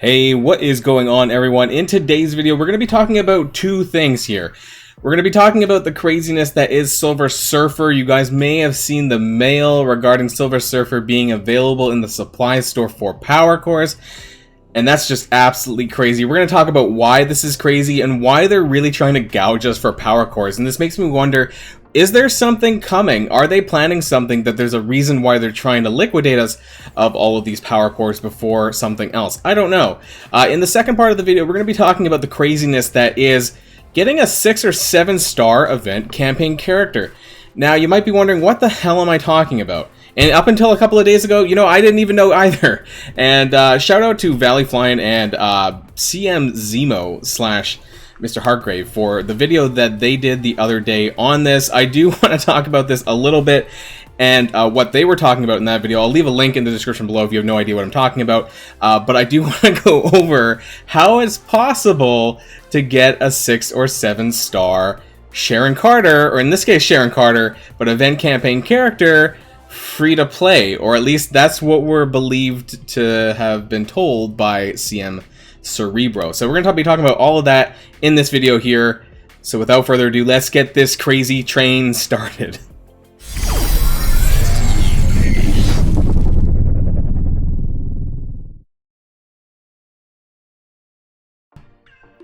Hey, what is going on, everyone? In today's video, we're going to be talking about two things here. We're going to be talking about the craziness that is Silver Surfer. You guys may have seen the mail regarding Silver Surfer being available in the supply store for Power Cores, and that's just absolutely crazy. We're going to talk about why this is crazy and why they're really trying to gouge us for Power Cores, and this makes me wonder, is there something coming? Are they planning something that there's a reason why they're trying to liquidate us of all of these Power Cores before something else? I don't know. In the second part of the video, we're going to be talking about the craziness that is getting a 6 or 7 star event campaign character. Now, you might be wondering, what the hell am I talking about? And up until a couple of days ago, I didn't even know either. And shout out to Valley Flying and CM Zemo / Mr. Hargrave for the video that they did the other day on this. I do want to talk about this a little bit and what they were talking about in that video. I'll leave a link in the description below if you have no idea what I'm talking about. But I do want to go over how it's possible to get a 6 or 7 star Sharon Carter, or in this case Sharon Carter, but event campaign character, free to play, or at least that's what we're believed to have been told by CM Cerebro. So we're going to be talking about all of that in this video here. So without further ado, let's get this crazy train started.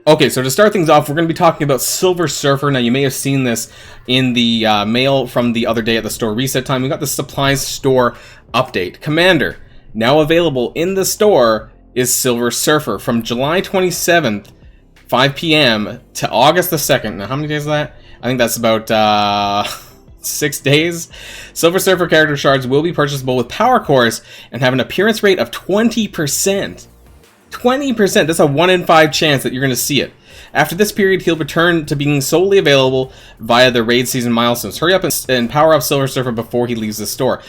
Okay, so to start things off, we're going to be talking about Silver Surfer. Now, you may have seen this in the mail from the other day at the store reset time. We got the supplies store update. Commander, now available in the store, is Silver Surfer from July 27th, 5 p.m. to August the 2nd. Now, how many days is that? I think that's about 6 days. Silver Surfer character shards will be purchasable with Power Cores and have an appearance rate of 20%. 20%! That's a 1 in 5 chance that you're going to see it. After this period, he'll return to being solely available via the raid season milestones. Hurry up and power up Silver Surfer before he leaves the store.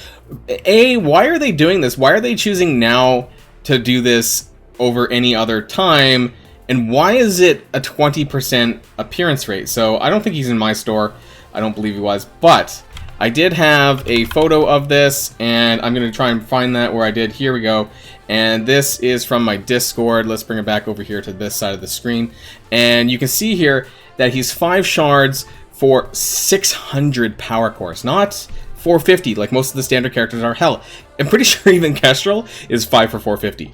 Why are they doing this? Why are they choosing now to do this over any other time, and why is it a 20% appearance rate? So I don't think he's in my store. I don't believe he was, but I did have a photo of this, and I'm going to try and find that where I did. Here we go. And this is from my Discord. Let's bring it back over here to this side of the screen. And you can see here that he's 5 shards for 600 Power Cores, not 450 like most of the standard characters are. Hell, I'm pretty sure even Kestrel is 5 for 450.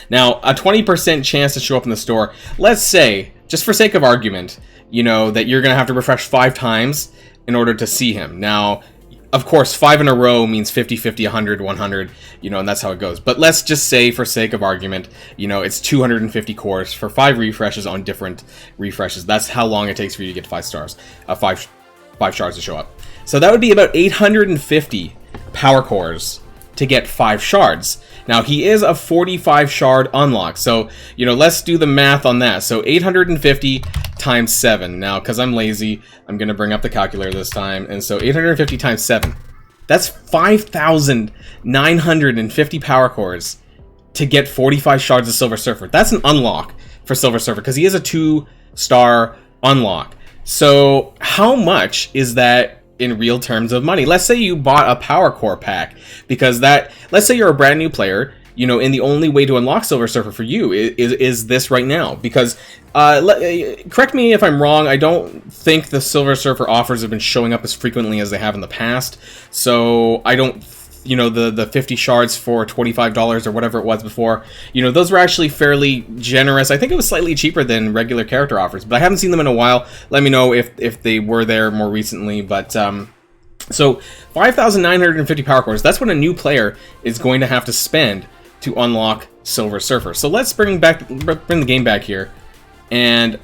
Now, a 20% chance to show up in the store. Let's say, just for sake of argument, that you're going to have to refresh 5 times in order to see him. Now, of course, 5 in a row means 50, 50, 100, 100, and that's how it goes. But let's just say, for sake of argument, it's 250 cores for 5 refreshes on different refreshes. That's how long it takes for you to get 5 stars, 5 shards to show up. So that would be about 850 Power Cores to get 5 shards. Now, he is a 45 shard unlock, so, let's do the math on that. So 850 times 7. Now, because I'm lazy, I'm going to bring up the calculator this time. And so 850 times 7. That's 5,950 Power Cores to get 45 shards of Silver Surfer. That's an unlock for Silver Surfer, because he is a 2-star unlock. So how much is that in real terms of money? Let's say you bought a Power Core pack, because let's say you're a brand new player, and the only way to unlock Silver Surfer for you is this right now, because correct me if I'm wrong, I don't think the Silver Surfer offers have been showing up as frequently as they have in the past, so I don't, the 50 shards for $25 or whatever it was before, those were actually fairly generous. I think it was slightly cheaper than regular character offers, but I haven't seen them in a while. Let me know if they were there more recently, but so 5,950 Power Cores, that's what a new player is going to have to spend to unlock Silver Surfer. So let's bring the game back here, and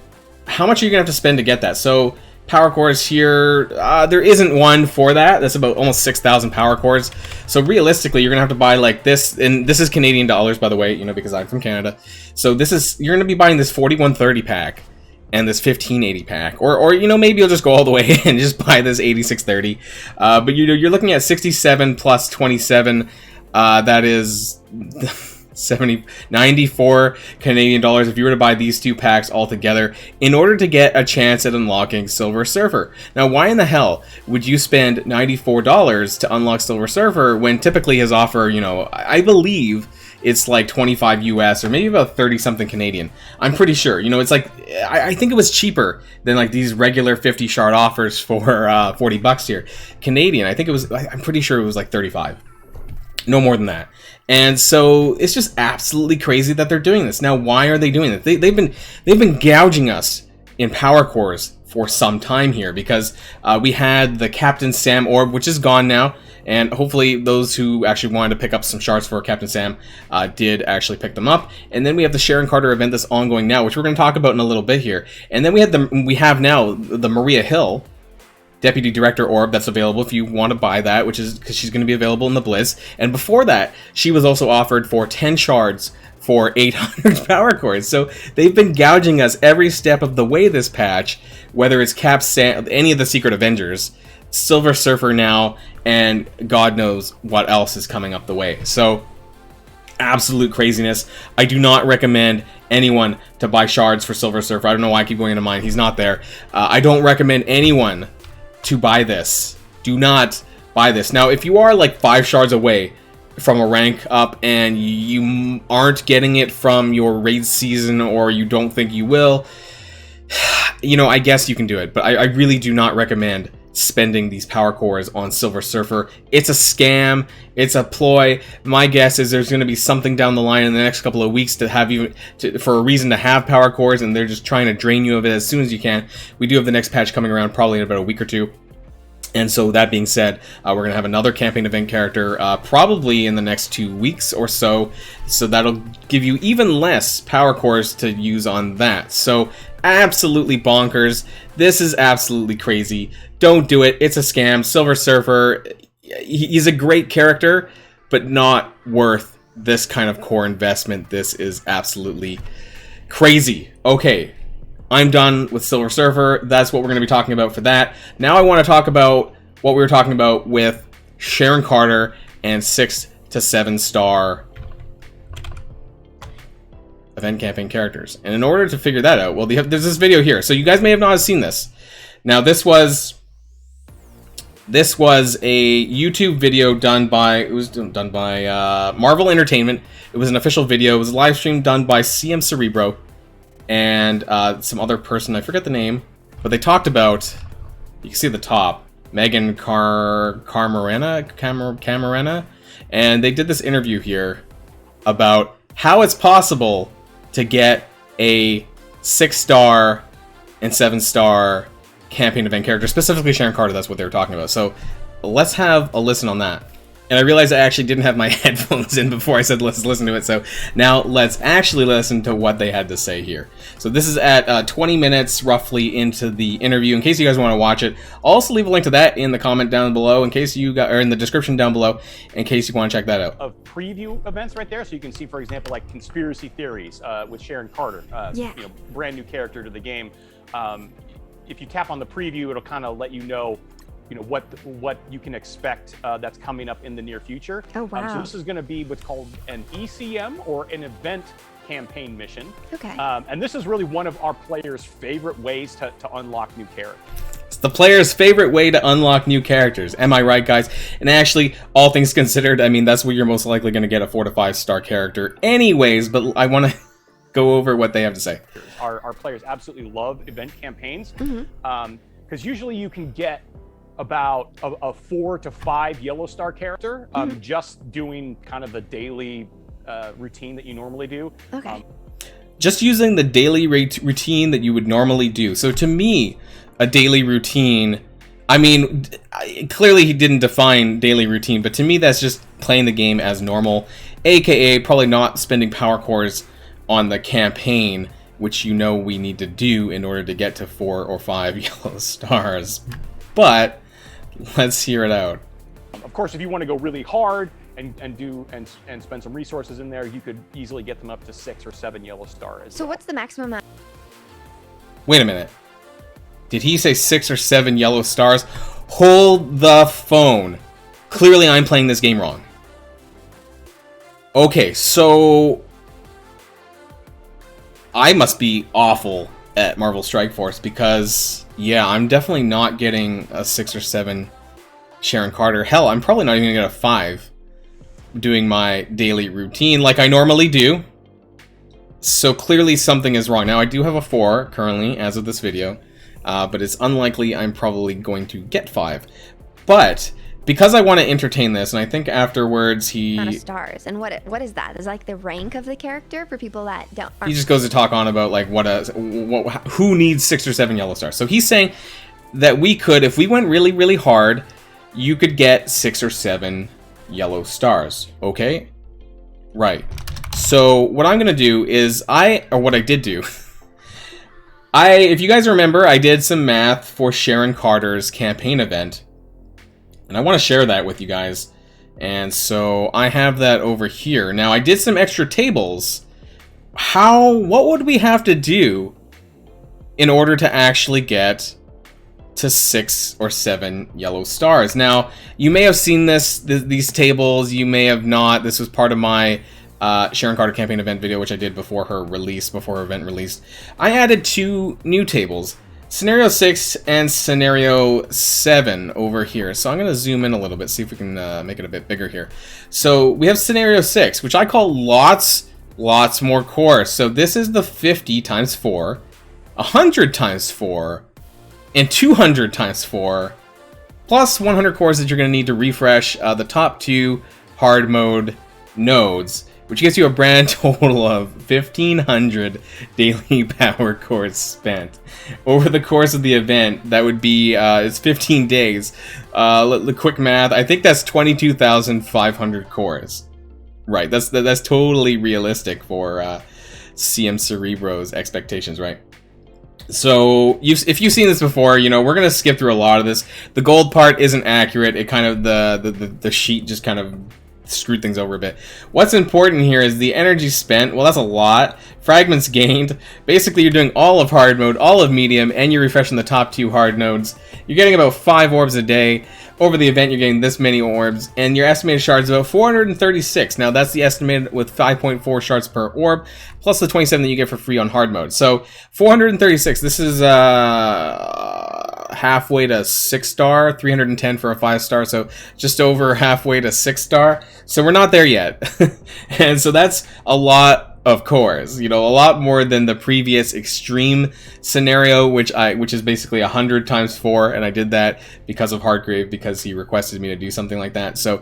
how much are you gonna have to spend to get that? So Power Cores here, there isn't one for that. That's about almost 6,000 Power Cores. So realistically, you're gonna have to buy like this, and this is Canadian dollars, by the way, because I'm from Canada. So you're gonna be buying this 4130 pack and this 1580 pack, or maybe you'll just go all the way and just buy this 8630. But you're looking at 67 plus 27. That is 94 Canadian dollars if you were to buy these 2 packs all together in order to get a chance at unlocking Silver Surfer. Now, why in the hell would you spend $94 to unlock Silver Surfer when typically his offer, I believe, it's like 25 US or maybe about 30 something Canadian. I'm pretty sure. You know, it's like, I think it was cheaper than like these regular 50 shard offers for $40 here. Canadian, I think it was, I'm pretty sure it was like 35. No more than that. And so it's just absolutely crazy that they're doing this. Now, why are they doing it? They've been gouging us in power cores for some time here, because we had the Captain Sam orb, which is gone now, and hopefully those who actually wanted to pick up some shards for Captain Sam did actually pick them up. And then we have the Sharon Carter event that's ongoing now, which we're going to talk about in a little bit here. And then we have now the Maria Hill Deputy Director orb that's available if you want to buy that, which is because she's going to be available in the Blizz. And before that, she was also offered for 10 shards for 800 power cores. So they've been gouging us every step of the way this patch, whether it's Cap Sam, any of the Secret Avengers, Silver Surfer now, and God knows what else is coming up the way. So absolute craziness. I do not recommend anyone to buy shards for Silver Surfer. I don't know why I keep going into mine. He's not there. I don't recommend anyone to buy this. Do not buy this. Now, if you are like 5 shards away from a rank up and you aren't getting it from your raid season, or you don't think you will, you know, I guess you can do it. But I really do not recommend spending these power cores on Silver Surfer. It's a scam. It's a ploy. My guess is there's going to be something down the line in the next couple of weeks to have you for a reason to have power cores, and they're just trying to drain you of it as soon as you can. We do have the next patch coming around probably in about a week or two. And so that being said, we're going to have another campaign event character probably in the next 2 weeks or so. So that'll give you even less power cores to use on that. So absolutely bonkers. This is absolutely crazy. Don't do it. It's a scam. Silver Surfer, he's a great character, but not worth this kind of core investment. This is absolutely crazy. Okay. I'm done with Silver Surfer. That's what we're going to be talking about for that. Now I want to talk about what we were talking about with Sharon Carter and 6 to 7 star event campaign characters. And in order to figure that out, well, there's this video here. So you guys may have not seen this. Now this was a YouTube video done by Marvel Entertainment. It was an official video. It was a live stream done by CM Cerebro and some other person, I forget the name, but they talked about, you can see at the top, Megan Camarena, and they did this interview here about how it's possible to get a 6-star and 7-star campaign event character, specifically Sharon Carter. That's what they were talking about. So let's have a listen on that. And I realized I actually didn't have my headphones in before I said let's listen to it. So now let's actually listen to what they had to say here. So this is at 20 minutes roughly into the interview. In case you guys want to watch it, I'll also leave a link to that in the comment down below, in case you got, or in the description down below, in case you want to check that out. Of preview events right there, so you can see, for example, like conspiracy theories with Sharon Carter, you know, brand new character to the game. If you tap on the preview, it'll kind of let you know what you can expect that's coming up in the near future. Oh, wow. So this is going to be what's called an ECM, or an event campaign mission. Okay. And this is really one of our players' favorite ways to unlock new characters. It's the player's favorite way to unlock new characters. Am I right, guys? And actually, all things considered, I mean, that's where you're most likely going to get a 4 to 5 star character anyways, but I want to go over what they have to say. Our players absolutely love event campaigns, because usually you can get about a 4 to 5 yellow star character, just doing kind of the daily routine that you normally do. Okay. Just using the daily routine that you would normally do. So to me, a daily routine, I mean, clearly he didn't define daily routine, but to me that's just playing the game as normal, aka probably not spending power cores on the campaign, which you know we need to do in order to get to 4 or 5 yellow stars. But let's hear it out. Of course, if you want to go really hard and spend some resources in there, you could easily get them up to 6 or 7 yellow stars. So what's the maximum? Wait a minute. Did he say 6 or 7 yellow stars? Hold the phone. Clearly I'm playing this game wrong. Okay, so I must be awful at Marvel Strike Force, because yeah, I'm definitely not getting a 6 or 7 Sharon Carter. Hell, I'm probably not even gonna get a 5. doing my daily routine like I normally do. So clearly something is wrong. Now I do have a 4 currently as of this video, but it's unlikely I'm probably going to get 5. But because I want to entertain this, and I think afterwards he... Amount of stars. And what is that? Is like the rank of the character for people that don't... He just goes to talk on about like who needs 6 or 7 yellow stars. So he's saying that we could, if we went really, really hard, you could get 6 or 7 yellow stars. Okay? Right. So what I'm gonna do is what I did do, if you guys remember, I did some math for Sharon Carter's campaign event, and I want to share that with you guys. And so I have that over here. Now I did some extra tables. What would we have to do in order to actually get to 6 or 7 yellow stars? Now you may have seen these tables, you may have not. This was part of my Sharon Carter campaign event video, which I did before her event released. I added 2 new tables, Scenario 6 and Scenario 7 over here. So I'm going to zoom in a little bit, see if we can make it a bit bigger here. So we have Scenario 6, which I call lots more cores. So this is the 50 times 4, 100 times 4, and 200 times 4, plus 100 cores that you're going to need to refresh the top 2 hard mode nodes, which gets you a brand total of 1,500 daily power cores spent. Over the course of the event, that would be, it's 15 days. The quick math, I think that's 22,500 cores. Right, that's totally realistic for CM Cerebro's expectations, right? So, if you've seen this before, you know, we're going to skip through a lot of this. The gold part isn't accurate. It kind of, the sheet just kind of screwed things over a bit. What's important here is the energy spent. Well, that's a lot. Fragments gained. Basically, you're doing all of hard mode, all of medium, and you're refreshing the top 2 hard nodes. You're getting about 5 orbs a day. Over the event, you're getting this many orbs, and your estimated shards is about 436. Now, that's the estimated with 5.4 shards per orb, plus the 27 that you get for free on hard mode. So, 436. This is halfway to 6-star, 310 for a 5-star, so just over halfway to 6-star. So we're not there yet. And so that's a lot of cores, you know, a lot more than the previous extreme scenario, which is basically 100 times 4, and I did that because of Hardgrave, because he requested me to do something like that. So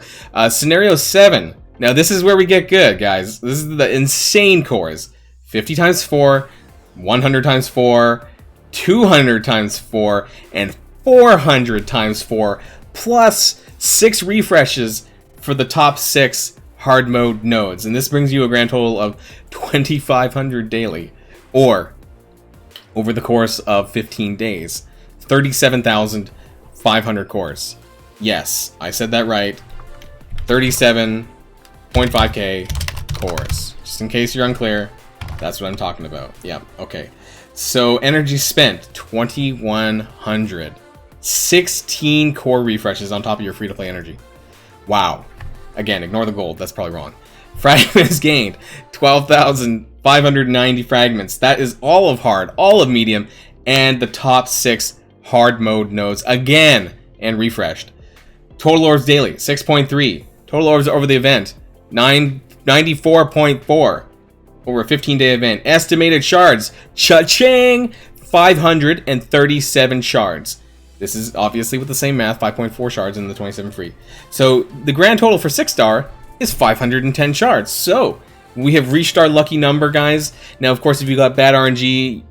scenario 7, now this is where we get good, guys. This is the insane cores. 50 times 4, 100 times 4, 200 times 4, and 400 times 4, plus 6 refreshes for the top 6 hard mode nodes. And this brings you a grand total of 2,500 daily, or over the course of 15 days, 37,500 cores. Yes, I said that right. 37.5k cores. Just in case you're unclear, that's what I'm talking about. Yep, okay. So energy spent, 2,100. 16 core refreshes on top of your free-to-play energy. Wow. Again, ignore the gold. That's probably wrong. Fragments gained, 12,590 fragments. That is all of hard, all of medium, and the top 6 hard mode nodes again, and refreshed. Total orbs daily, 6.3. Total orbs over the event, 94.4. Over a 15-day event. Estimated shards, cha-ching! 537 shards. This is obviously with the same math, 5.4 shards and the 27 free. So the grand total for 6-star is 510 shards. So we have reached our lucky number, guys. Now, of course, if you got bad RNG,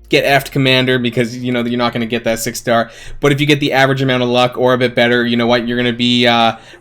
get F'd Commander, because you know you're not going to get that 6-star. But if you get the average amount of luck or a bit better, you know what? You're going to be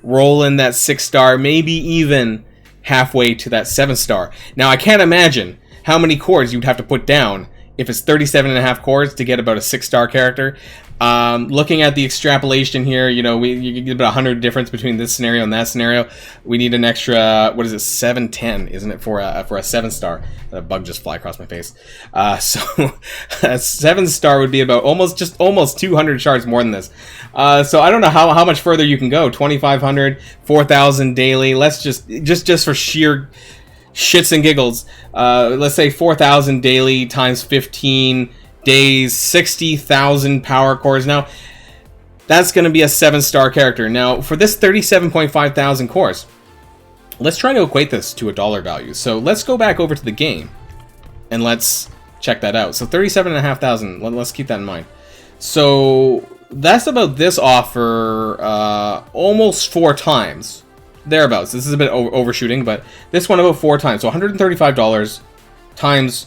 rolling that 6-star, maybe even halfway to that 7-star. Now, I can't imagine how many cores you'd have to put down if it's 37.5 cores to get about a 6-star character. Looking at the extrapolation here, you know, you get about 100 difference between this scenario and that scenario. We need an extra, what is it, 710, isn't it, for a 7-star? That bug just fly across my face. So a 7-star would be about almost 200 shards more than this. So I don't know how much further you can go. 2,500, 4,000 daily. Let's just for sheer shits and giggles, let's say 4,000 daily times 15 days, 60,000 power cores. Now, that's going to be a 7-star character. Now, for this 37.5 thousand cores, let's try to equate this to a dollar value. So let's go back over to the game, and let's check that out. So 37,500. Let's keep that in mind. So that's about this offer almost 4 times. Thereabouts. This is a bit overshooting, but this one about 4 times. So $135 times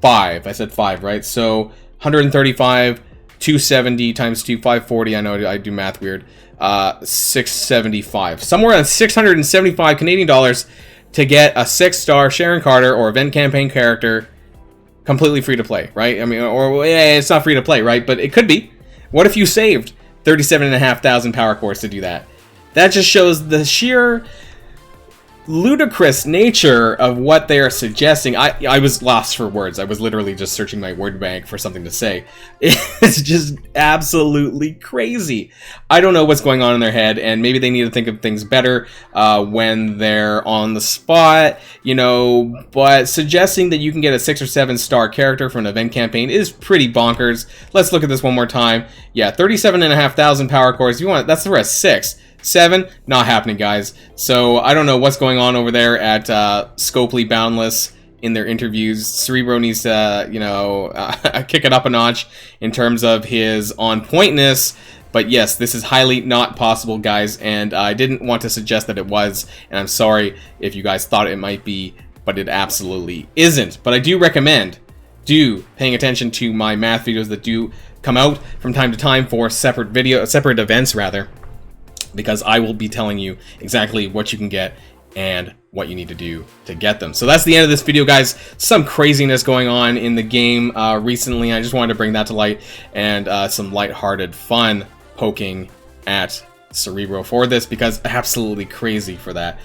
5. I said 5, right? So 135, 270 times 2, 540. I know I do math weird. 675. Somewhere around 675 Canadian dollars to get a 6-star Sharon Carter or event campaign character completely free to play, right? I mean, or yeah, it's not free to play, right? But it could be. What if you saved 37,500 power cores to do that? That just shows the sheer ludicrous nature of what they are suggesting. I was lost for words. I was literally just searching my word bank for something to say. It's just absolutely crazy. I don't know what's going on in their head, and maybe they need to think of things better when they're on the spot, you know, but suggesting that you can get a 6 or 7 star character from an event campaign is pretty bonkers. Let's look at this one more time. Yeah, 37,500 power cores. You want that's the rest 6. 7, not happening, guys. So I don't know what's going on over there at Scopely Boundless in their interviews. Cerebro needs to, you know, kick it up a notch in terms of his on-pointness. But yes, this is highly not possible, guys, and I didn't want to suggest that it was, and I'm sorry if you guys thought it might be, but it absolutely isn't. But I do recommend paying attention to my math videos that do come out from time to time for separate events, rather. Because I will be telling you exactly what you can get and what you need to do to get them. So that's the end of this video, guys. Some craziness going on in the game recently. I just wanted to bring that to light, and some lighthearted fun poking at Cerebro for this, because absolutely crazy for that.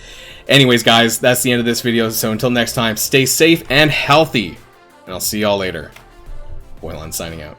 Anyways, guys, that's the end of this video. So until next time, stay safe and healthy, and I'll see y'all later. Boilon signing out.